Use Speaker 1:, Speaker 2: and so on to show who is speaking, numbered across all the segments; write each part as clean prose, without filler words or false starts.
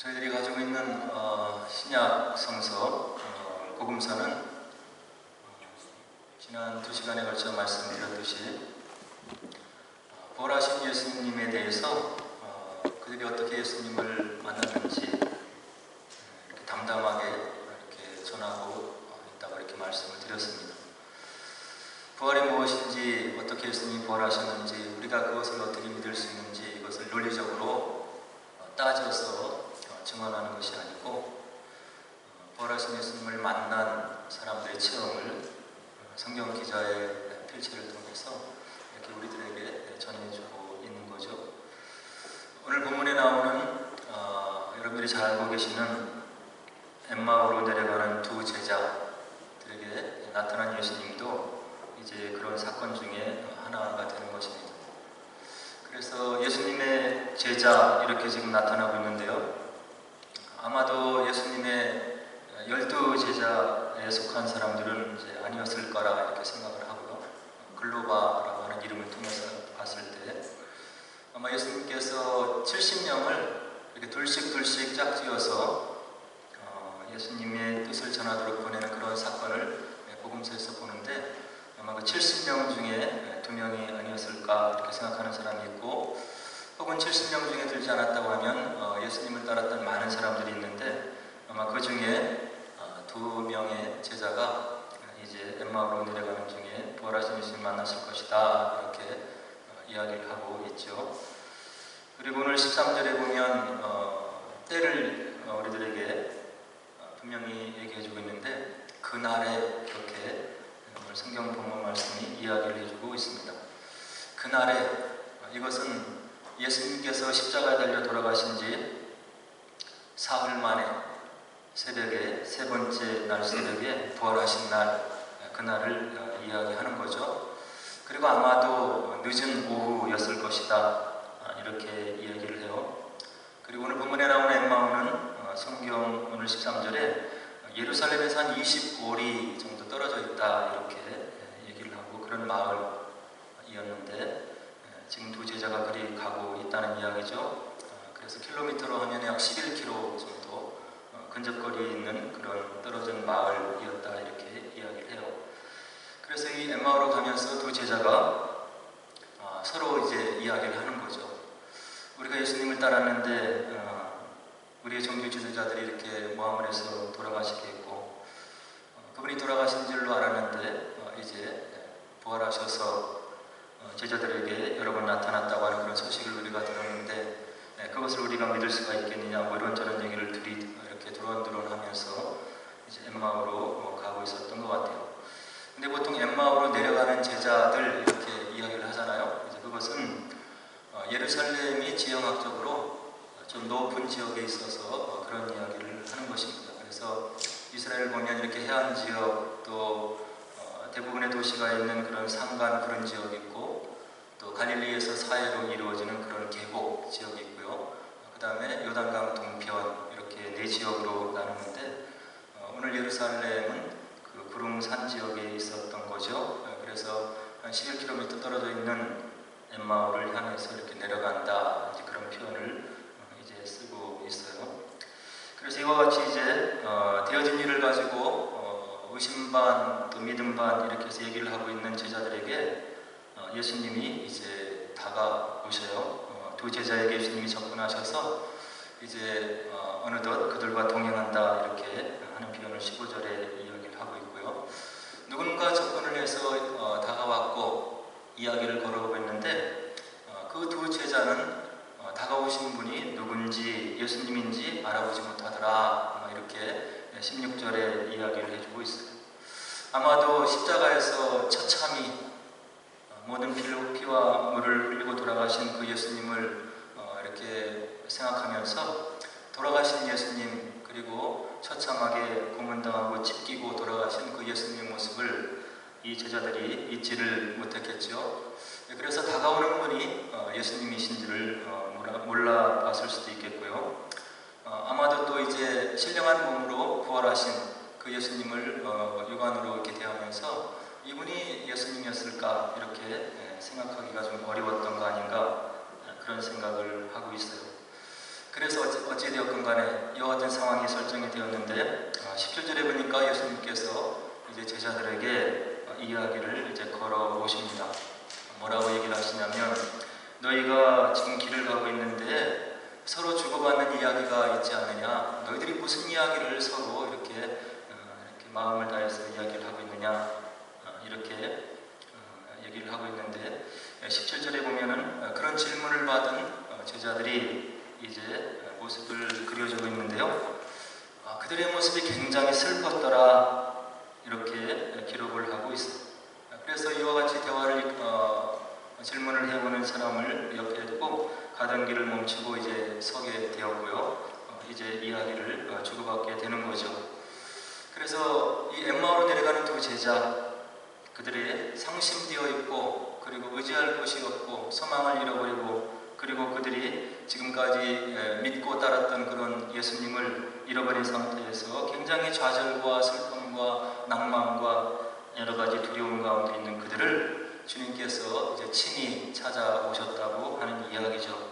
Speaker 1: 저희들이 가지고 있는 신약 성서 복음서는 지난 2시간에 걸쳐 말씀드렸듯이 부활하신 예수님에 대해서 그들이 어떻게 예수님을 만났는지 이렇게 담담하게 이렇게 전하고 있다고 이렇게 말씀을 드렸습니다. 부활이 무엇인지, 어떻게 예수님이 부활하셨는지, 우리가 그것을 어떻게 믿을 수 있는지, 이것을 논리적으로 따져서 증언하는 것이 아니고 부활하신 예수님을 만난 사람들의 체험을 성경 기자의 필체를 통해서 이렇게 우리들에게 전해주고 있는 거죠. 오늘 본문에 나오는 여러분들이 잘 알고 계시는 엠마오로 내려가는 두 제자들에게 나타난 예수님도 이제 그런 사건 중에 하나가 되는 것입니다. 그래서 예수님의 제자 이렇게 지금 나타나고 있는데요. 아마도 예수님의 12제자에 속한 사람들은 이제 아니었을 거라 이렇게 생각을 하고요. 글로바라고 하는 이름을 통해서 봤을 때 아마 예수님께서 70명을 이렇게 둘씩 짝지어서 예수님의 뜻을 전하도록 보내는 그런 사건을 복음서에서 보는데 아마 그 70명 중에 2명이 아니었을까 이렇게 생각하는 사람이 있고, 혹은 70명 중에 들지 않았다고 하면 예수님을 따랐던 많은 사람들이 있는데 아마 그 중에 2명의 제자가 이제 엠마오로 내려가는 중에 부활하신 예수님 만났을 것이다 이렇게 이야기를 하고 있죠. 그리고 오늘 13절에 보면 때를 우리들에게 분명히 얘기해주고 있는데 그날에 이렇게 오늘 성경 본문 말씀이 이야기를 해주고 있습니다. 그날에, 이것은 예수님께서 십자가에 달려 돌아가신 지 사흘 만에 새벽에, 세 번째 날 새벽에 부활하신 날, 그날을 이야기하는 거죠. 그리고 아마도 늦은 오후였을 것이다 이렇게 이야기를 해요. 그리고 오늘 본문에 나오는 엠마오는 성경 오늘 13절에 예루살렘에서 한 25리 정도 떨어져 있다 이렇게 얘기를 하고 그런 마을이었는데 지금 두 제자가 그리 가고 있다는 이야기죠. 그래서 킬로미터로 하면 약 11km 정도 근접거리에 있는 그런 떨어진 마을이었다 이렇게 이야기를 해요. 그래서 이 엠마오로 가면서 두 제자가 서로 이제 이야기를 하는 거죠. 우리가 예수님을 따랐는데 우리의 종교 지도자들이 이렇게 모함을 해서 돌아가시게 했고 그분이 돌아가신 줄로 알았는데 이제 부활하셔서 제자들에게 여러 번 나타났다고 하는 그런 소식을 우리가 들었는데 그것을 우리가 믿을 수가 있겠느냐 뭐 이런저런 얘기를 둘이 이렇게 두런두런 하면서 이제 엠마오로 가고 있었던 것 같아요. 근데 보통 엠마오로 내려가는 제자들 이렇게 이야기를 하잖아요. 이제 그것은 예루살렘이 지형학적으로 좀 높은 지역에 있어서 그런 이야기를 하는 것입니다. 그래서 이스라엘 보면 이렇게 해안 지역 또 대부분의 도시가 있는 그런 산간 그런 지역이 있고 또 갈릴리에서 사해로 이루어지는 그런 계곡 지역이 있고요. 그 다음에 요단강 동편 이렇게 4지역으로 나누는데 오늘 예루살렘은 그 구릉산 지역에 있었던 거죠. 그래서 한 11km 떨어져 있는 엠마오를 향해서 이렇게 내려간다 이제 그런 표현을 이제 쓰고 있어요. 그래서 이와 같이 이제 되어진 일을 가지고 의심 반 또 믿음 반 이렇게 해서 얘기를 하고 있는 제자들에게 예수님이 이제 다가오셔요. 두 제자에게 예수님이 접근하셔서 이제 어느덧 그들과 동행한다 이렇게 하는 표현을 15절에 이야기를 하고 있고요. 누군가 접근을 해서 다가왔고 이야기를 걸어오고 있는데 그 두 제자는 다가오신 분이 누군지 예수님인지 알아보지 못하더라 이렇게 16절에 이야기를 해주고 있어요. 아마도 십자가에서 처참히 모든 피와 물을 흘리고 돌아가신 그 예수님을 이렇게 생각하면서 돌아가신 예수님 그리고 처참하게 고문당하고 찢기고 돌아가신 그 예수님의 모습을 이 제자들이 잊지를 못했겠죠. 그래서 다가오는 분이 예수님이신지를 몰라봤을 수도 있겠고요. 아마도 또 이제 신령한 몸으로 부활하신 그 예수님을 육안으로 이렇게 대하면서 이분이 예수님이었을까 이렇게 생각하기가 좀 어려웠던 거 아닌가 그런 생각을 하고 있어요. 그래서 어찌되었건 간에 이와 같은 상황이 설정이 되었는데 17절에 보니까 예수님께서 이제 제자들에게 이야기를 이제 걸어오십니다. 뭐라고 얘기를 하시냐면, 너희가 지금 길을 가고 있는데 서로 주고받는 이야기가 있지 않느냐? 너희들이 무슨 이야기를 서로 이렇게 마음을 다해서 이야기를 하고 있느냐? 이렇게 얘기를 하고 있는데 17절에 보면은 그런 질문을 받은 제자들이 이제 모습을 그려주고 있는데요. 그들의 모습이 굉장히 슬펐더라, 이렇게 기록을 하고 있습니다. 그래서 이와 같이 대화를 질문을 해오는 사람을 옆에 두고 가던 길을 멈추고 이제 서게 되었고요. 이제 이야기를 주고받게 되는 거죠. 그래서 이 엠마오로 내려가는 두 제자, 그들의 상심되어 있고 그리고 의지할 곳이 없고 소망을 잃어버리고, 그리고 그들이 지금까지 믿고 따랐던 그런 예수님을 잃어버린 상태에서 굉장히 좌절과 슬픔과 낭만과 여러 가지 두려움 가운데 있는 그들을 주님께서 이제 친히 찾아오셨다고 하는 이야기죠.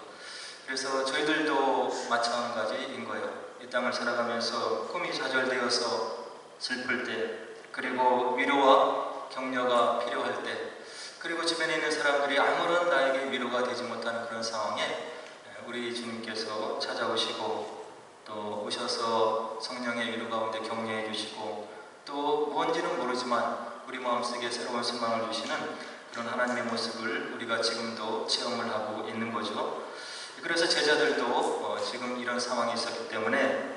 Speaker 1: 그래서 저희들도 마찬가지인 거예요. 이 땅을 살아가면서 꿈이 좌절되어서 슬플 때, 그리고 위로와 격려가 필요할 때, 그리고 주변에 있는 사람들이 아무런 나에게 위로가 되지 못하는 그런 상황에 우리 주님께서 찾아오시고, 또 오셔서 성령의 위로 가운데 격려해 주시고, 또 뭔지는 모르지만 우리 마음속에 새로운 소망을 주시는 그런 하나님의 모습을 우리가 지금도 체험을 하고 있는 거죠. 그래서 제자들도 지금 이런 상황이 있었기 때문에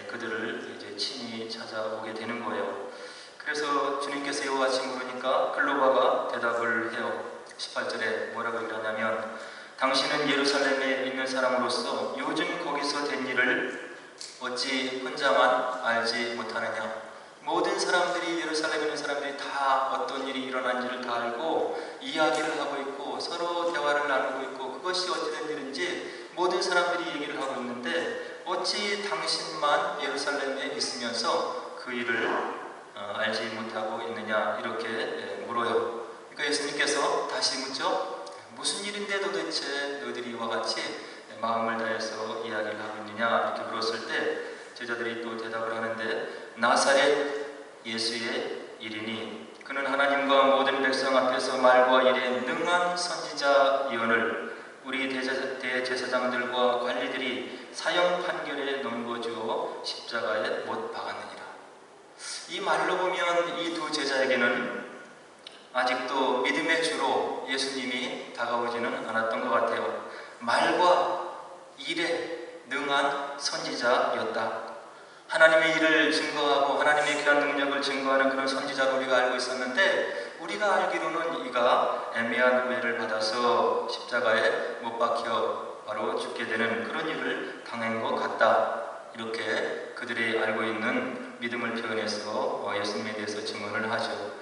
Speaker 1: 그들을 이제 친히 찾아오게 되는 거예요. 그래서 주님께서 이와 같이 물으니까 글로바가 대답을 해요. 18절에 뭐라고 얘기하냐면, 당신은 예루살렘에 있는 사람으로서 요즘 거기서 된 일을 어찌 혼자만 알지 못하느냐? 모든 사람들이, 예루살렘에 있는 사람들이 다 어떤 일이 일어난지를 다 알고 이야기를 하고 있고 서로 대화를 나누고 있고 그것이 어찌된 일인지 모든 사람들이 얘기를 하고 있는데 어찌 당신만 예루살렘에 있으면서 그 일을 알지 못하고 있느냐, 이렇게 물어요. 그러니까 예수님께서 다시 묻죠. 무슨 일인데 도대체 너희들이 이와 같이 마음을 다해서 이야기를 하고 있느냐, 이렇게 물었을 때 제자들이 또 대답을 하는데, 나사렛 예수의 일이니 그는 하나님과 모든 백성 앞에서 말과 일에 능한 선지자이오늘 우리 대제사장들과 관리들이 사형 판결에 넘겨주어 십자가에 못 박았느니라. 이 말로 보면 이 두 제자에게는 아직도 믿음의 주로 예수님이 다가오지는 않았던 것 같아요. 말과 일에 능한 선지자였다. 하나님의 일을 증거하고 하나님의 귀한 능력을 증거하는 그런 선지자로 우리가 알고 있었는데, 우리가 알기로는 이가 애매한 우매를 받아서 십자가에 못 박혀 바로 죽게 되는 그런 일을 당한 것 같다. 이렇게 그들이 알고 있는 믿음을 표현해서 예수님에 대해서 증언을 하죠.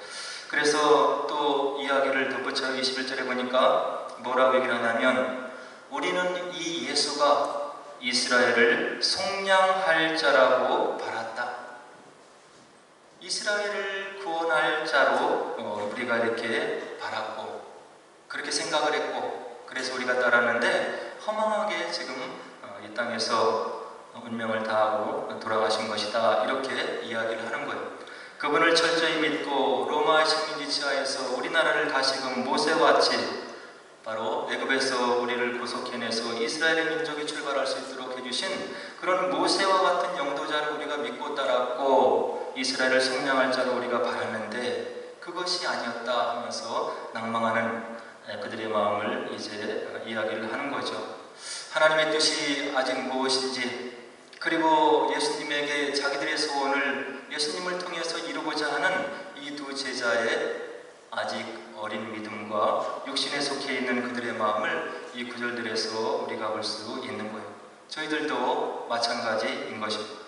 Speaker 1: 그래서 또 이야기를 덧붙여 21절에 보니까 뭐라고 얘기를 하냐면, 우리는 이 예수가 이스라엘을 속량할 자라고 바랐다. 이스라엘을 구원할 자로 우리가 이렇게 바랐고 그렇게 생각을 했고, 그래서 우리가 따랐는데 허망하게 지금 이 땅에서 운명을 다하고 돌아가신 것이다, 이렇게 이야기를 하는 거예요. 그분을 철저히 믿고 로마 식민지 치하에서 우리나라를 다시금 모세와 같이 바로 애굽에서 우리를 구속해내서 이스라엘의 민족이 출발할 수 있도록 해주신 그런 모세와 같은 영도자를 우리가 믿고 따랐고 이스라엘을 속량할 자로 우리가 바랐는데 그것이 아니었다 하면서 낭망하는 그들의 마음을 이제 이야기를 하는 거죠. 하나님의 뜻이 아직 무엇인지, 그리고 예수님에게 자기들의 소원을 예수님을 통해서 이루고자 하는 이 두 제자의 아직 어린 믿음과 육신에 속해 있는 그들의 마음을 이 구절들에서 우리가 볼 수 있는 거예요. 저희들도 마찬가지인 것입니다.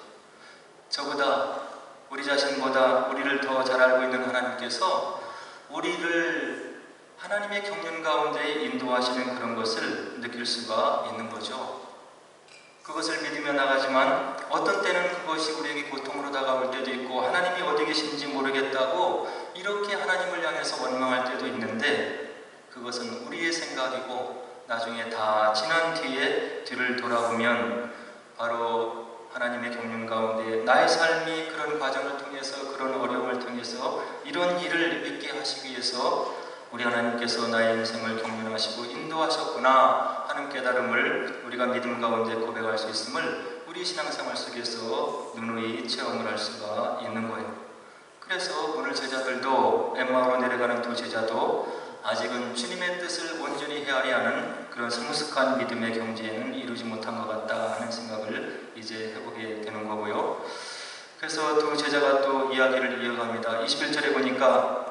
Speaker 1: 저보다, 우리 자신보다 우리를 더 잘 알고 있는 하나님께서 우리를 하나님의 경륜 가운데 인도하시는 그런 것을 느낄 수가 있는 거죠. 그것을 믿으며 나가지만 어떤 때는 그것이 우리에게 고통으로 다가올 때도 있고 하나님이 어디 계신지 모르겠다고 이렇게 하나님을 향해서 원망할 때도 있는데, 그것은 우리의 생각이고 나중에 다 지난 뒤에 뒤를 돌아보면 바로 하나님의 경륜 가운데 나의 삶이 그런 과정을 통해서 그런 어려움을 통해서 이런 일을 있게 하시기 위해서 우리 하나님께서 나의 인생을 경륜하시고 인도하셨구나 하는 깨달음을 우리가 믿음 가운데 고백할 수 있음을 우리 신앙생활 속에서 누누이 체험을 할 수가 있는 거예요. 그래서 오늘 제자들도 엠마오로 내려가는 두 제자도 아직은 주님의 뜻을 온전히 헤아려 하는 그런 성숙한 믿음의 경지에는 이루지 못한 것 같다 하는 생각을 이제 해보게 되는 거고요. 그래서 두 제자가 또 이야기를 이어갑니다. 21절에 보니까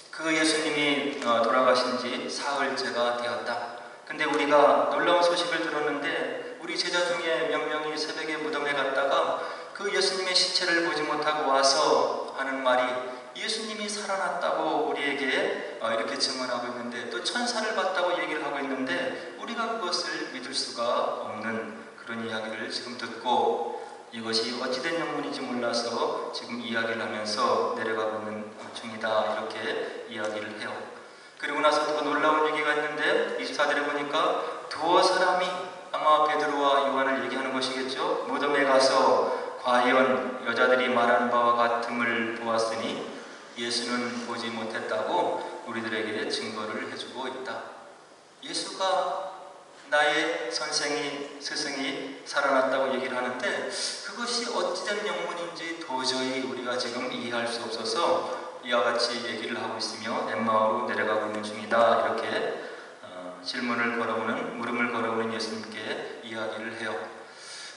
Speaker 1: 그 예수님이 돌아가신 지 사흘째가 되었다. 근데 우리가 놀라운 소식을 들었는데 우리 제자 중에 몇 명이 새벽에 무덤에 갔다가 그 예수님의 시체를 보지 못하고 와서 하는 말이 예수님이 살아났다고 우리에게 이렇게 증언하고 있는데 또 천사를 봤다고 얘기를 하고 있는데 우리가 그것을 믿을 수가 없는 그런 이야기를 지금 듣고 이것이 어찌된 영문인지 몰라서 지금 이야기를 하면서 내려가고 있는 중이다 이렇게 이야기를 해요. 그리고 나서 더 놀라운 얘기가 있는데 24절에 보니까 두어 사람이 아마 베드로와 요한을 얘기하는 것이겠죠. 무덤에 가서 과연 여자들이 말하는 바와 같음을 보았으니 예수는 보지 못했다고 우리들에게 증거를 해주고 있다. 예수가 나의 선생이 스승이 살아났다고 얘기를 하는데 그것이 어찌된 영문인지 도저히 우리가 지금 이해할 수 없어서 이와 같이 얘기를 하고 있으며 엠마오로 내려가고 있는 중이다 이렇게 물음을 걸어오는 예수님께 이야기를 해요.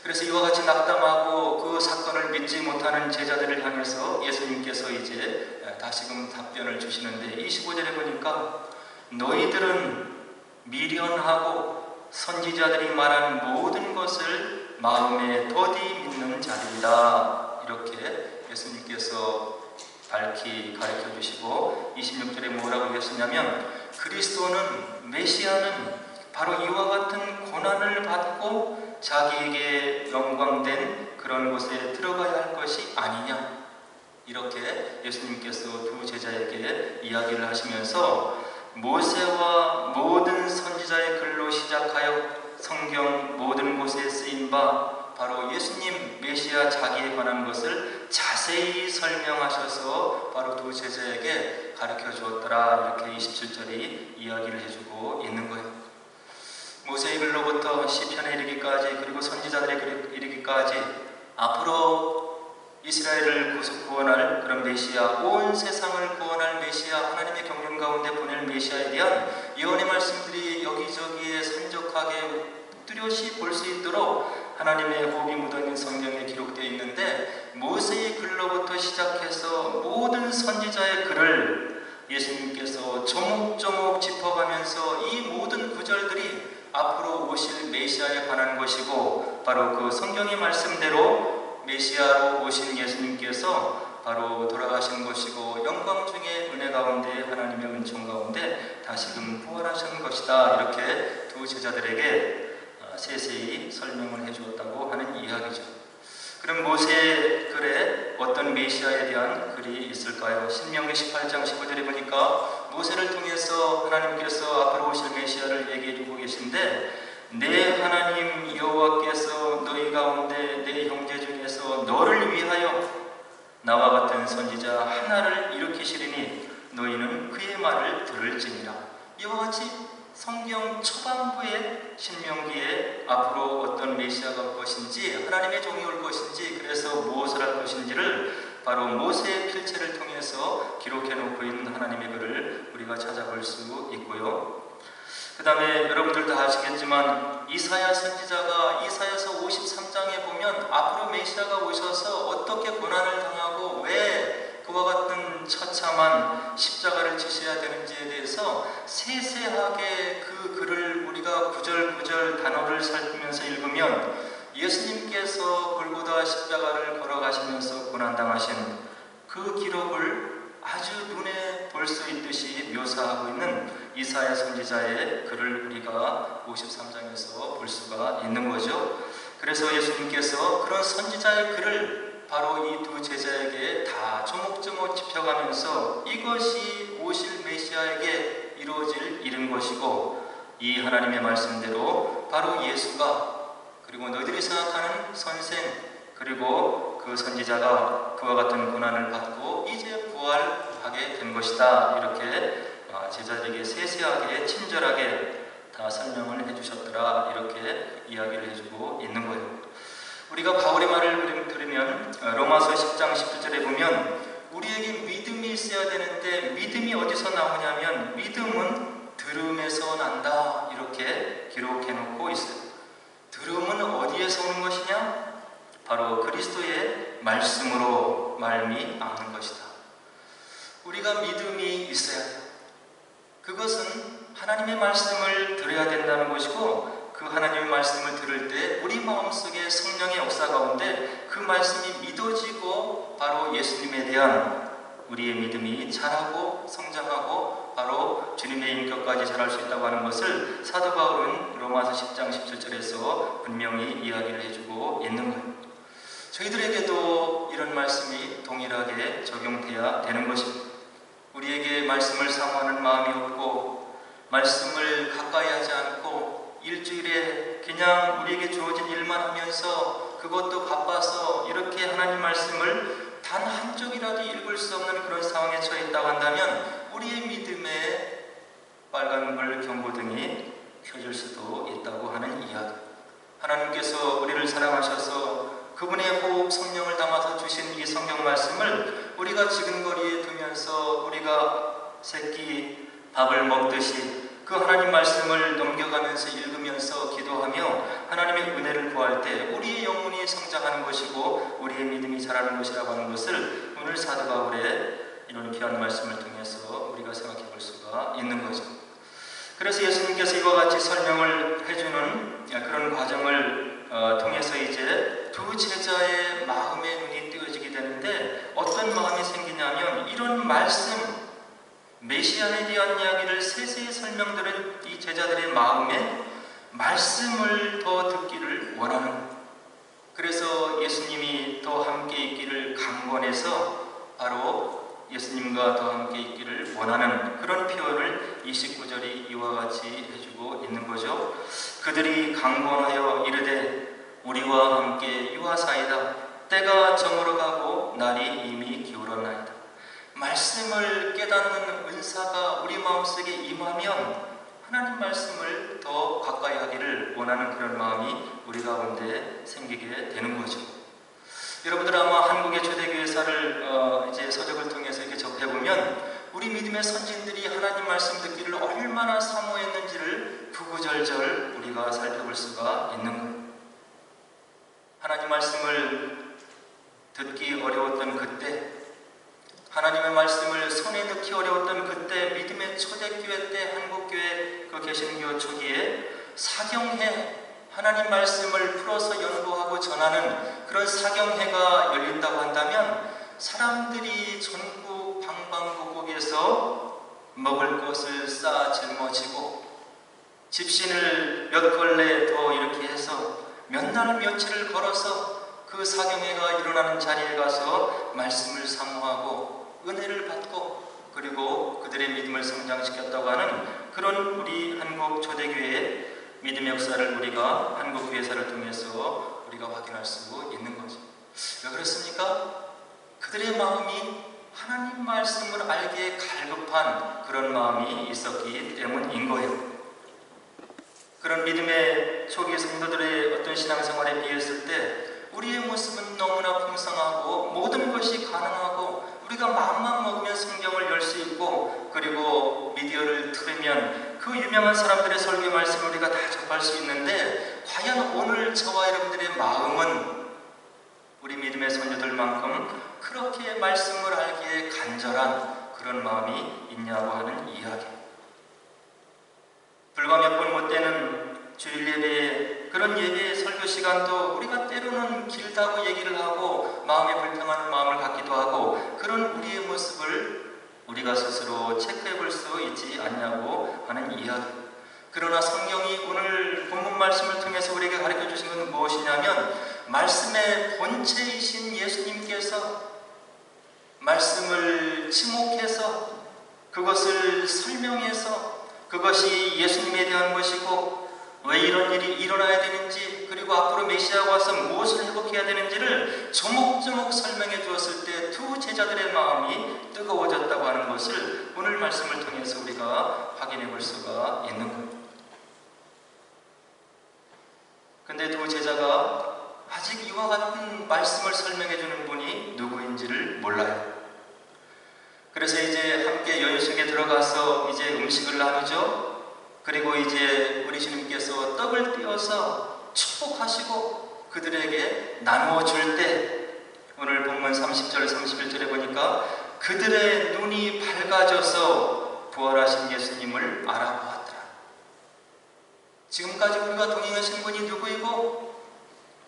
Speaker 1: 그래서 이와 같이 낙담하고 그 사건을 믿지 못하는 제자들을 향해서 예수님께서 이제 다시금 답변을 주시는데 25절에 보니까 너희들은 미련하고 선지자들이 말한 모든 것을 마음에 더디 믿는 자들이다 이렇게 예수님께서 밝히 가르쳐 주시고 26절에 뭐라고 했었냐면 그리스도는 메시아는 바로 이와 같은 고난을 받고 자기에게 영광된 그런 곳에 들어가야 할 것이 아니냐 이렇게 예수님께서 두 제자에게 이야기를 하시면서 모세와 모든 선지자의 글로 시작하여 성경 모든 곳에 쓰인 바 바로 예수님 메시아 자기에 관한 것을 자세히 설명하셔서 바로 두 제자에게 가르쳐 주었더라 이렇게 27절이 이야기를 해주고 있는 거예요. 모세의 글로부터 시편에 이르기까지 그리고 선지자들에 이르기까지 앞으로 이스라엘을 구원할 그런 메시아, 온 세상을 구원할 메시아, 하나님의 경륜 가운데 보낼 메시아에 대한 예언의 말씀들이 여기저기에 산적하게 뚜렷이 볼 수 있도록 하나님의 호흡이 묻어있는 성경에 기록되어 있는데 모세의 글로부터 시작해서 모든 선지자의 글을 예수님께서 조목조목 짚어가면서 이 모든 구절들이 앞으로 오실 메시아에 관한 것이고 바로 그 성경의 말씀대로 메시아로 오신 예수님께서 바로 돌아가신 것이고 영광 중에 은혜 가운데 하나님의 은총 가운데 다시금 부활하신 것이다 이렇게 두 제자들에게 세세히 설명을 해주었다고 하는 이야기죠. 그럼 모세의 글에 어떤 메시아에 대한 글이 있을까요? 신명기 18장 15절에 보니까 모세를 통해서 하나님께서 앞으로 오실 메시아를 얘기해주고 계신데 내 하나님 여호와께서 너희 가운데 내 형제 중에서 너를 위하여 나와 같은 선지자 하나를 일으키시리니 너희는 그의 말을 들을지니라. 이와 같이 성경 초반부에 신명기에 앞으로 어떤 메시아가 올 것인지 하나님의 종이 올 것인지 그래서 무엇을 할 것인지를 바로 모세의 필체를 통해서 기록해 놓고 있는 하나님의 글을 우리가 찾아볼 수 있고요. 그 다음에 여러분들 다 아시겠지만 이사야 선지자가 이사야서 53장에 보면 앞으로 메시아가 오셔서 어떻게 고난을 당하고 왜 그와 같은 처참한 십자가를 지셔야 되는지에 대해서 세세하게 그 글을 우리가 구절구절 단어를 살피면서 읽으면 예수님께서 골고다 십자가를 걸어가시면서 고난당하신 그 기록을 아주 눈에 볼 수 있듯이 묘사하고 있는 이사야 선지자의 글을 우리가 53장에서 볼 수가 있는 거죠. 그래서 예수님께서 그런 선지자의 글을 바로 이 두 제자에게 다 조목조목 짚어가면서 이것이 오실 메시아에게 이루어질 일인 것이고 이 하나님의 말씀대로 바로 예수가 그리고 너희들이 생각하는 선생, 그리고 그 선지자가 그와 같은 고난을 받고 이제 부활하게 된 것이다. 이렇게 제자들에게 세세하게 친절하게 다 설명을 해주셨더라. 이렇게 이야기를 해주고 있는 거예요. 우리가 바울의 말을 들으면 로마서 10장 17절에 보면 우리에게 믿음이 있어야 되는데 믿음이 어디서 나오냐면 믿음은 들음에서 난다. 이렇게 기록해 놓고 있어요. 들음은 어디에서 오는 것이냐? 바로 그리스도의 말씀으로 말미암는 것이다. 우리가 믿음이 있어야 돼요. 그것은 하나님의 말씀을 들어야 된다는 것이고 그 하나님의 말씀을 들을 때 우리 마음속에 성령의 역사 가운데 그 말씀이 믿어지고 바로 예수님에 대한 우리의 믿음이 자라고 성장하고 바로 주님의 인격까지 자랄 수 있다고 하는 것을 사도 바울은 로마서 10장 17절에서 분명히 이야기를 해주고 있는 거예요. 저희들에게도 이런 말씀이 동일하게 적용돼야 되는 것입니다. 우리에게 말씀을 사모하는 마음이 없고 말씀을 가까이 하지 않고 일주일에 그냥 우리에게 주어진 일만 하면서 그것도 바빠서 이렇게 하나님 말씀을 단 한 쪽이라도 읽을 수 없는 그런 상황에 처해 있다고 한다면 우리의 믿음에 빨간불 경고등이 켜질 수도 있다고 하는 이야기. 하나님께서 우리를 사랑하셔서 그분의 호흡 성령을 담아서 주신 이 성경 말씀을 우리가 지근거리에 두면서 우리가 새끼 밥을 먹듯이 그 하나님 말씀을 넘겨가면서 읽으면서 기도하며 하나님의 은혜를 구할 때 우리의 영혼이 성장하는 것이고 우리의 믿음이 자라는 것이라고 하는 것을 오늘 사도 바울의 이런 귀한 말씀을 통해서 우리가 생각해 볼 수가 있는 거죠. 그래서 예수님께서 이와 같이 설명을 해주는 그런 과정을 통해서 이제 두 제자의 마음의 눈이 뜨어지게 되는데 어떤 마음이 생기냐면 이런 말씀 메시아에 대한 이야기를 세세히 설명드린 이 제자들의 마음에 말씀을 더 듣기를 원하는 거예요. 그래서 예수님이 더 함께 있기를 강권해서 바로 예수님과 더 함께 있기를 원하는 그런 표현을 29절이 이와 같이 해주고 있는 거죠. 그들이 강권하여 이르되 우리와 함께 유하사이다. 때가 저물어 가고 날이 이미 기울었나이다. 말씀을 깨닫는 은사가 우리 마음속에 임하면 하나님 말씀을 더 가까이 하기를 원하는 그런 마음이 우리 가운데 생기게 되는 거죠. 여러분들 아마 한국의 초대교회사를 이제 서적을 통해서 이렇게 접해보면 우리 믿음의 선진들이 하나님 말씀 듣기를 얼마나 사모했는지를 구구절절 우리가 살펴볼 수가 있는 거예요. 하나님 말씀을 듣기 어려웠던 그때, 하나님의 말씀을 손에 넣기 어려웠던 그때, 믿음의 초대교회 때, 한국교회 그 개신교 초기에 사경회, 하나님 말씀을 풀어서 연구하고 전하는 그런 사경회가 열린다고 한다면 사람들이 전국 방방곡곡에서 먹을 것을 쌓아 짊어지고 집신을 몇 걸레 더 이렇게 해서 몇 날 며칠을 걸어서 그 사경회가 일어나는 자리에 가서 말씀을 사모하고 은혜를 받고 그리고 그들의 믿음을 성장시켰다고 하는 그런 우리 한국 초대교회의 믿음의 역사를 우리가 한국 교회사를 통해서 우리가 확인할 수 있는 거죠. 왜 그렇습니까? 그들의 마음이 하나님 말씀을 알기에 갈급한 그런 마음이 있었기 때문인 거예요. 그런 믿음의 초기 성도들의 어떤 신앙생활에 비했을 때 우리의 모습은 너무나 풍성하고 모든 것이 가능하고 우리가 마음만 먹으면 성경을 열 수 있고 그리고 미디어를 틀으면 그 유명한 사람들의 설교 말씀을 우리가 다 접할 수 있는데 과연 오늘 저와 여러분들의 마음은 우리 믿음의 선조들만큼 그렇게 말씀을 알기에 간절한 그런 마음이 있냐고 하는 이야기. 불과 몇 번 못 되는 주일 예배에 그런 예배의 설교 시간도 우리가 때로는 길다고 얘기를 하고 마음에 불평하는 마음을 갖기도 하고 그런 우리의 모습을 우리가 스스로 체크해 볼 수 있지 않냐고 하는 이야기. 그러나 성경이 오늘 본문 말씀을 통해서 우리에게 가르쳐 주신 것은 무엇이냐면 말씀의 본체이신 예수님께서 말씀을 지목해서 그것을 설명해서 그것이 예수님에 대한 것이고 왜 이런 일이 일어나야 되는지, 그리고 앞으로 메시아가 와서 무엇을 회복해야 되는지를 조목조목 설명해 주었을 때 두 제자들의 마음이 뜨거워졌다고 하는 것을 오늘 말씀을 통해서 우리가 확인해 볼 수가 있는 겁니다. 근데 두 제자가 아직 이와 같은 말씀을 설명해 주는 분이 누구인지를 몰라요. 그래서 이제 함께 연식에 들어가서 이제 음식을 나누죠. 그리고 이제 우리 주님께서 떡을 띄어서 축복하시고 그들에게 나누어 줄 때, 오늘 본문 30절 31절에 보니까 그들의 눈이 밝아져서 부활하신 예수님을 알아보았더라. 지금까지 우리가 동행하신 분이 누구이고,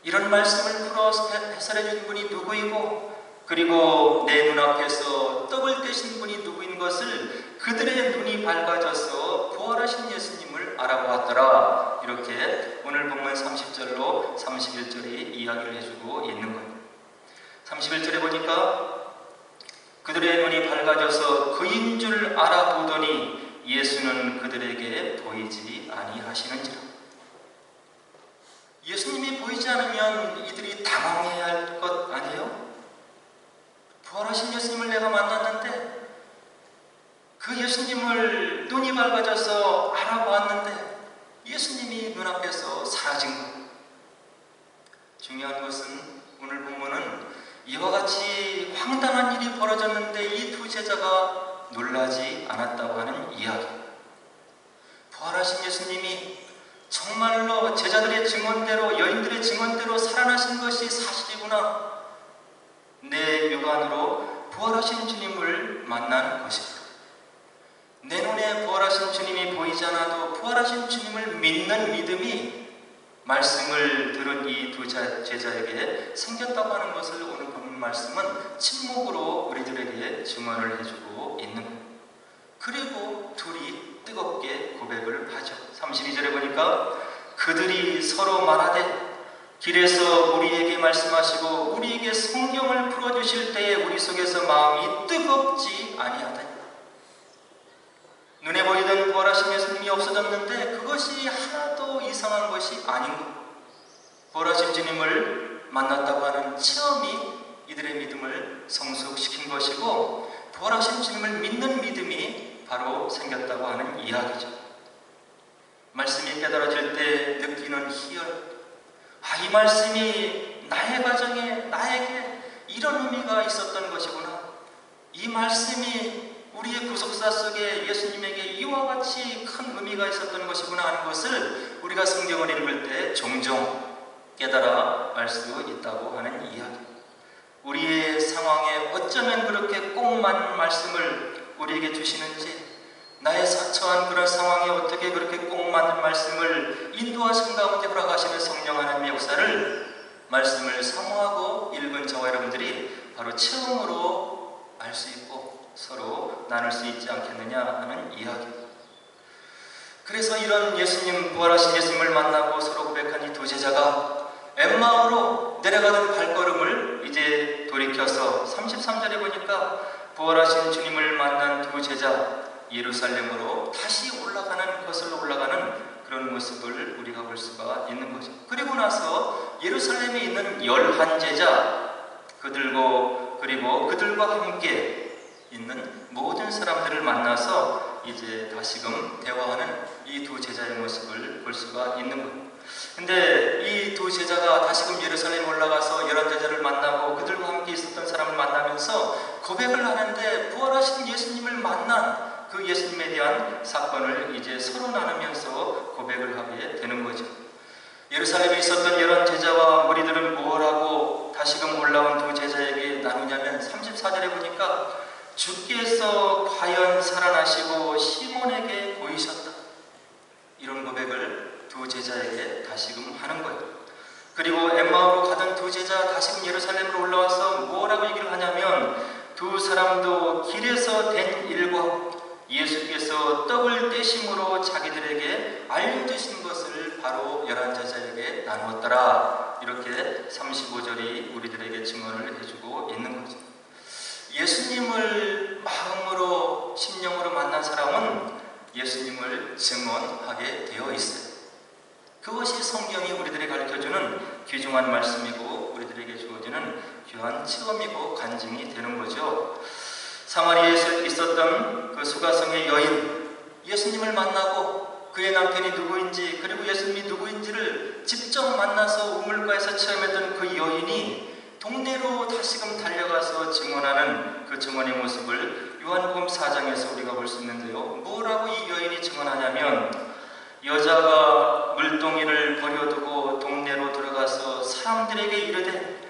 Speaker 1: 이런 말씀을 풀어 해설해 준 분이 누구이고, 그리고 내 눈앞에서 떡을 떼신 분이 누구인 것을 그들의 눈이 밝아져서 부활하신 예수님을 알아보았더라. 이렇게 오늘 본문 30절로 31절이 이야기를 해주고 있는 거예요. 31절에 보니까 그들의 눈이 밝아져서 그인 줄 알아보더니 예수는 그들에게 보이지 아니하시는지라. 예수님이 보이지 않으면 이들이 당황해야 할 것 아니에요? 부활하신 예수님을 내가 만났는데, 그 예수님을 눈이 밝아져서 알아보았는데 예수님이 눈앞에서 사라진 것. 중요한 것은 오늘 본문은 이와 같이 황당한 일이 벌어졌는데 이 두 제자가 놀라지 않았다고 하는 이야기. 부활하신 예수님이 정말로 제자들의 증언대로, 여인들의 증언대로 살아나신 것이 사실이구나. 내 육안으로 부활하신 주님을 만난 것이다. 내 눈에 부활하신 주님이 보이지 않아도 부활하신 주님을 믿는 믿음이 말씀을 들은 이 두 제자에게 생겼다고 하는 것을 오늘 보는 말씀은 침묵으로 우리들에게 증언을 해주고 있는 것. 그리고 둘이 뜨겁게 고백을 하죠. 32절에 보니까 그들이 서로 말하되 길에서 우리에게 말씀하시고 우리에게 성경을 풀어주실 때에 우리 속에서 마음이 뜨겁지 아니하다니. 눈에 보이던 부활하신 예수님이 없어졌는데 그것이 하나도 이상한 것이 아닌 것. 부활하신 주님을 만났다고 하는 체험이 이들의 믿음을 성숙시킨 것이고, 부활하신 주님을 믿는 믿음이 바로 생겼다고 하는 이야기죠. 말씀이 깨달아질 때 느끼는 희열, 이 말씀이 나의 가정에, 나에게 이런 의미가 있었던 것이구나. 이 말씀이 우리의 구속사 속에 예수님에게 이와 같이 큰 의미가 있었던 것이구나 하는 것을 우리가 성경을 읽을 때 종종 깨달아 알 수 있다고 하는 이야기. 우리의 상황에 어쩌면 그렇게 꼭 맞는 말씀을 우리에게 주시는지, 나의 처한 그런 상황에 어떻게 그렇게 꼭 맞는 말씀을 인도하신 가운데 허락하시는 성령 하나님의 역사를, 말씀을 사모하고 읽은 저와 여러분들이 바로 체험으로 알 수 있고 서로 나눌 수 있지 않겠느냐 하는 이야기. 그래서 이런 예수님, 부활하신 예수님을 만나고 서로 고백한 이 두 제자가 엠마오로 내려가던 발걸음을 이제 돌이켜서 33절에 보니까 부활하신 주님을 만난 두 제자, 예루살렘으로 다시 올라가는, 거슬러 올라가는 그런 모습을 우리가 볼 수가 있는 거죠. 그리고 나서 예루살렘에 있는 11제자, 그리고 그들과 함께 있는 모든 사람들을 만나서 이제 다시금 대화하는 이 두 제자의 모습을 볼 수가 있는 거예요. 근데 이 두 제자가 다시금 예루살렘에 올라가서 11제자를 만나고 그들과 함께 있었던 사람을 만나면서 고백을 하는데, 부활하신 예수님을 만난 그 예수님에 대한 사건을 이제 서로 나누면서 고백을 하게 되는 거죠. 예루살렘에 있었던 11제자와 무리들은 뭘 하고 다시금 올라온 두 제자에게 나누냐면 34절에 보니까 주께서 과연 살아나시고 시몬에게 보이셨다. 이런 고백을 두 제자에게 다시금 하는 거예요. 그리고 엠마오로 가던 두 제자 다시금 예루살렘으로 올라와서 뭐라고 얘기를 하냐면, 두 사람도 길에서 된 일과 예수께서 떡을 떼심으로 자기들에게 알려주신 것을 바로 11제자에게 나누었더라. 이렇게 35절이 우리들에게 증언을 해주고 있는 거죠. 예수님을 마음으로, 심령으로 만난 사람은 예수님을 증언하게 되어 있어요. 그것이 성경이 우리들에게 가르쳐주는 귀중한 말씀이고 우리들에게 주어지는 귀한 체험이고 간증이 되는 거죠. 사마리아에 있었던 그 수가성의 여인, 예수님을 만나고 그의 남편이 누구인지 그리고 예수님이 누구인지를 직접 만나서 우물가에서 체험했던 그 여인이 동네로 다시금 달려가서 증언하는 그 증언의 모습을 요한복음 4장에서 우리가 볼 수 있는데요. 뭐라고 이 여인이 증언하냐면, 여자가 물동이를 버려두고 동네로 들어가서 사람들에게 이르되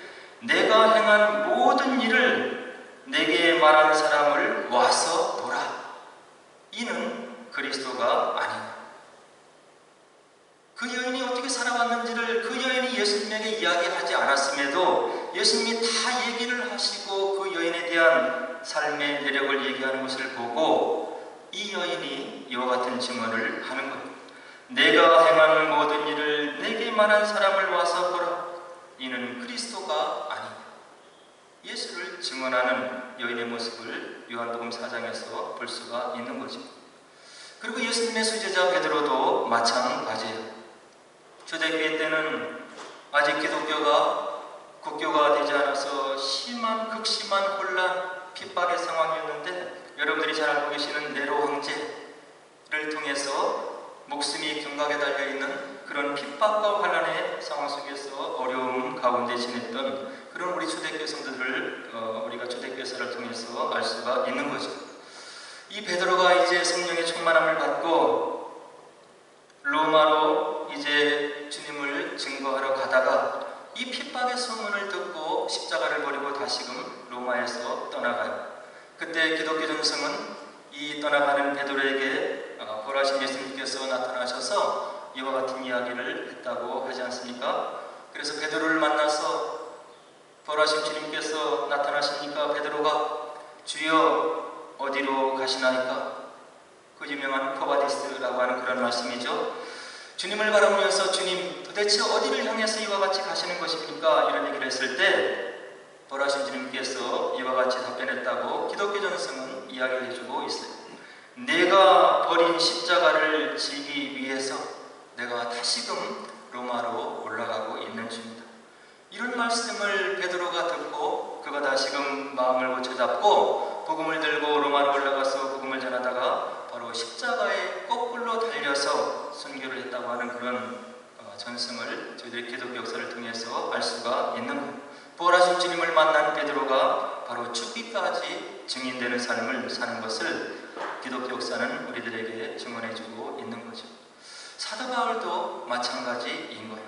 Speaker 1: 내가 행한 모든 일을 내게 말한 사람을 와서 보라. 이는 그리스도가 아니냐. 그 여인이 어떻게 살아왔는지를 그 여인이 예수님에게 이야기하지 않았음에도 예수님이 다 얘기를 하시고 그 여인에 대한 삶의 내력을 얘기하는 것을 보고 이 여인이 이와 같은 증언을 하는 겁니다. 내가 행하는 모든 일을 내게 말한 사람을 와서 보라. 이는 그리스도가 아니냐. 예수를 증언하는 여인의 모습을 요한복음 4장에서 볼 수가 있는 거죠. 그리고 예수님의 수제자 베드로도 마찬가지예요. 초대교회 때는 아직 기독교가 국교가 되지 않아서 극심한 혼란, 핍박의 상황이었는데, 여러분들이 잘 알고 계시는 네로 황제를 통해서 목숨이 경각에 달려있는 그런 핍박과 환란의 상황 속에서 어려움 가운데 지냈던 그런 우리 초대교회 성도들을 우리가 초대교회사를 통해서 알 수가 있는 거죠. 이 베드로가 이제 성령의 충만함을 받고 로마로 이제 주님을 증거하러 가다가 이 핍박의 소문을 듣고 십자가를 버리고 다시금 로마에서 떠나가요. 그때 기독교 정성은 이 떠나가는 베드로에게 부활하신 예수님께서 나타나셔서 이와 같은 이야기를 했다고 하지 않습니까? 그래서 베드로를 만나서 부활하신 주님께서 나타나시니까 베드로가 주여 어디로 가시나이까? 그 유명한 코바디스라고 하는 그런 말씀이죠. 주님을 바라보면서 주님 도대체 어디를 향해서 이와 같이 가시는 것입니까? 이런 얘기를 했을 때 부활하신 주님께서 이와 같이 답변했다고 기독교 전승은 이야기를 해주고 있어요. 내가 버린 십자가를 지기 위해서 내가 다시금 로마로 올라가고 있는 중이다. 이런 말씀을 베드로가 듣고 그가 다시금 마음을 고쳐잡고 복음을 들고 로마로 올라가서 복음을 전하다가 바로 십자가에 거꾸로 달려서 순교를 했다고 하는 그런 전승을 저희들의 기독교 역사를 통해서 알 수가 있는 겁니다. 부활하신 주님을 만난 베드로가 바로 죽기까지 증인되는 삶을 사는 것을 기독교 역사는 우리들에게 증언해주고 있는 거죠. 사도 바울도 마찬가지인 거예요.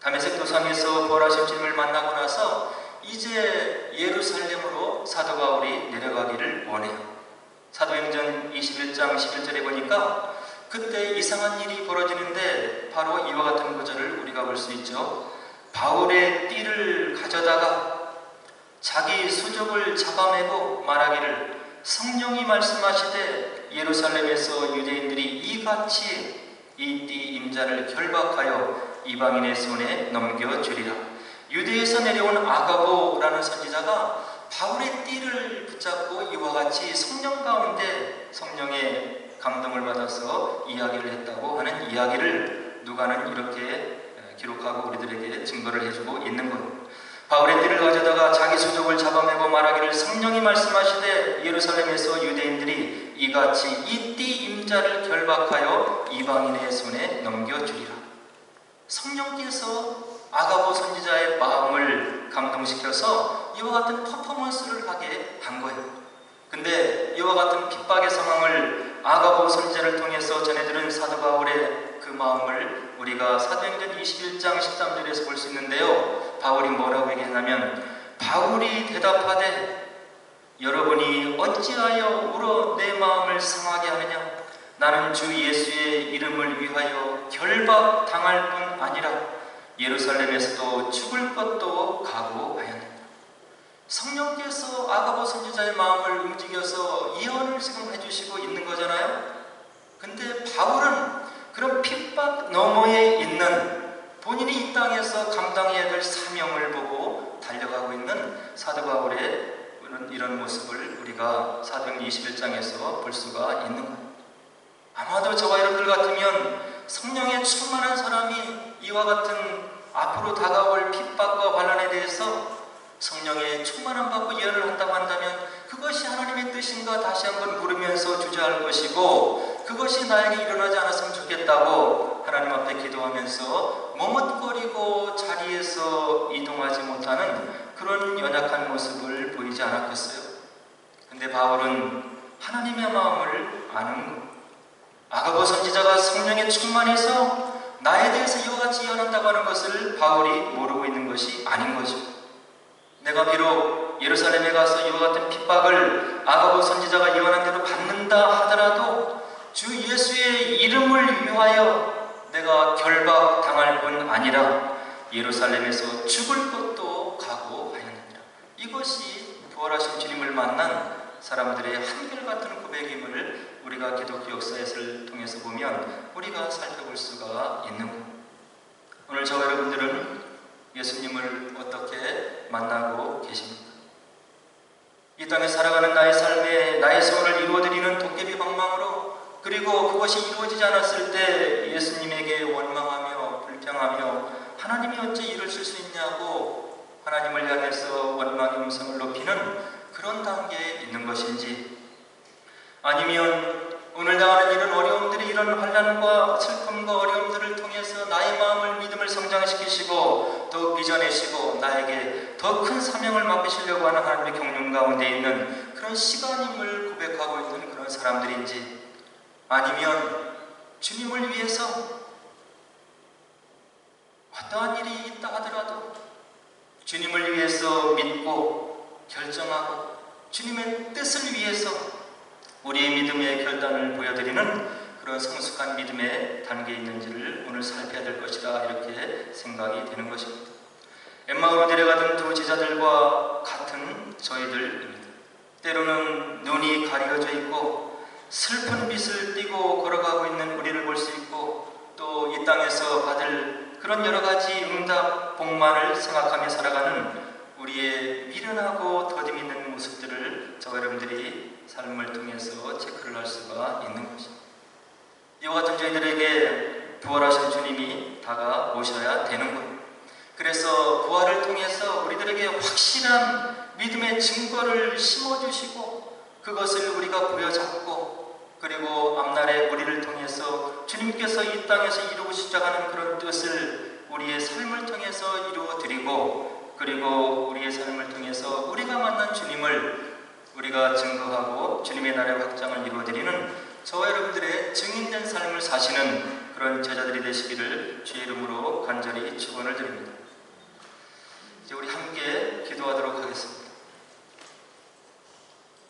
Speaker 1: 다메섹 도상에서 부활하신 주님을 만나고 나서 이제 예루살렘으로 사도 바울이 내려가기를 원해요. 사도행전 21장 11절에 보니까 그때 이상한 일이 벌어지는데 바로 이와 같은 구절을 우리가 볼 수 있죠. 바울의 띠를 가져다가 자기 수족을 잡아매고 말하기를 성령이 말씀하시되 예루살렘에서 유대인들이 이같이 이 띠 임자를 결박하여 이방인의 손에 넘겨주리라. 유대에서 내려온 아가보라는 선지자가 바울의 띠를 붙잡고 이와 같이 성령 가운데 성령의 감동을 받아서 이야기를 했다고 하는 이야기를 누가는 이렇게 기록하고 우리들에게 증거를 해주고 있는 겁니다. 바울의 띠를 가져다가 자기 수족을 잡아매고 말하기를 성령이 말씀하시되 예루살렘에서 유대인들이 이같이 이 띠 임자를 결박하여 이방인의 손에 넘겨주리라. 성령께서 아가보 선지자의 마음을 감동시켜서 이와 같은 퍼포먼스를 하게 한 거예요. 근데 이와 같은 핍박의 상황을 아가보 선지자를 통해서 전해들은 사도 바울의 그 마음을 우리가 사도행전 21장 13절에서 볼 수 있는데요. 바울이 뭐라고 얘기했냐면 바울이 대답하되 여러분이 어찌하여 울어 내 마음을 상하게 하느냐. 나는 주 예수의 이름을 위하여 결박당할 뿐 아니라 예루살렘에서도 죽을 것도 각오하였느니라. 성령께서 아가보 선지자의 마음을 움직여서 예언을 지금 해주시고 있는 거잖아요. 근데 바울은 그런 핍박 너머에 있는 본인이 이 땅에서 감당해야 될 사명을 보고 달려가고 있는 사도 바울의 이런 모습을 우리가 사도행전 21장에서 볼 수가 있는 거예요. 아마도 저와 여러분들 같으면 성령에 충만한 사람이 이와 같은 앞으로 다가올 핍박과 환난에 대해서 성령의 충만함 받고 예언을 한다고 한다면 그것이 하나님의 뜻인가 다시 한번 물으면서 주저할 것이고, 그것이 나에게 일어나지 않았으면 좋겠다고 하나님 앞에 기도하면서 머뭇거리고 자리에서 이동하지 못하는 그런 연약한 모습을 보이지 않았겠어요? 근데 바울은 하나님의 마음을 아는 것, 아가보 선지자가 성령에 충만해서 나에 대해서 이와 같이 예언한다고 하는 것을 바울이 모르고 있는 것이 아닌 거죠. 내가 비록 예루살렘에 가서 이와 같은 핍박을 아가보 선지자가 예언한 대로 받는다 하더라도 주 예수의 이름을 위하여 내가 결박당할 뿐 아니라 예루살렘에서 죽을 것도 각오하였느니라. 이것이 부활하신 주님을 만난 사람들의 한결같은 고백임을 우리가 기독교 역사를 통해서 보면 우리가 살펴볼 수가 있는 것. 오늘 저와 여러분들은 예수님을 어떻게 만나고 계십니까? 이 땅에 살아가는 나의 삶에 나의 소원을 이루어드리는 도깨비 방망으로, 그리고 그것이 이루어지지 않았을 때 예수님에게 원망하며 불평하며 하나님이 어째 이를 쓸 수 있냐고 하나님을 향해서 원망의 음성을 높이는 그런 단계에 있는 것인지, 아니면 오늘 당하는 이런 어려움들이, 이런 환난과 슬픔과 어려움들을 통해서 나의 마음을, 믿음을 성장시키시고 더욱 빚어내시고 나에게 더 큰 사명을 맡기시려고 하는 하나님의 경륜 가운데 있는 그런 시간임을 고백하고 있는 그런 사람들인지, 아니면 주님을 위해서 어떠한 일이 있다 하더라도 주님을 위해서 믿고 결정하고 주님의 뜻을 위해서 우리의 믿음의 결단을 보여드리는 그런 성숙한 믿음의 단계에 있는지를 오늘 살펴야 될 것이다, 이렇게 생각이 되는 것입니다. 엠마오로 내려가던 두 제자들과 같은 저희들입니다. 때로는 눈이 가려져 있고 슬픈 빛을 띠고 걸어가고 있는 우리를 볼 수 있고, 또 이 땅에서 받을 그런 여러 가지 응답, 복만을 생각하며 살아가는 우리의 미련하고 더듬이 있는 모습들을 저와 여러분들이 삶을 통해서 체크를 할 수가 있는 것입니다. 이와 같은 저희들에게 부활하신 주님이 다가오셔야 되는 것. 그래서 부활을 통해서 우리들에게 확실한 믿음의 증거를 심어주시고 그것을 우리가 부여잡고, 그리고 앞날에 우리를 통해서 주님께서 이 땅에서 이루시자 하는 그런 뜻을 우리의 삶을 통해서 이루어드리고, 그리고 우리의 삶을 통해서 우리가 만난 주님을 우리가 증거하고 주님의 나라의 확장을 이루어드리는 저와 여러분들의 증인된 삶을 사시는 그런 제자들이 되시기를 주의 이름으로 간절히 축원을 드립니다. 이제 우리 함께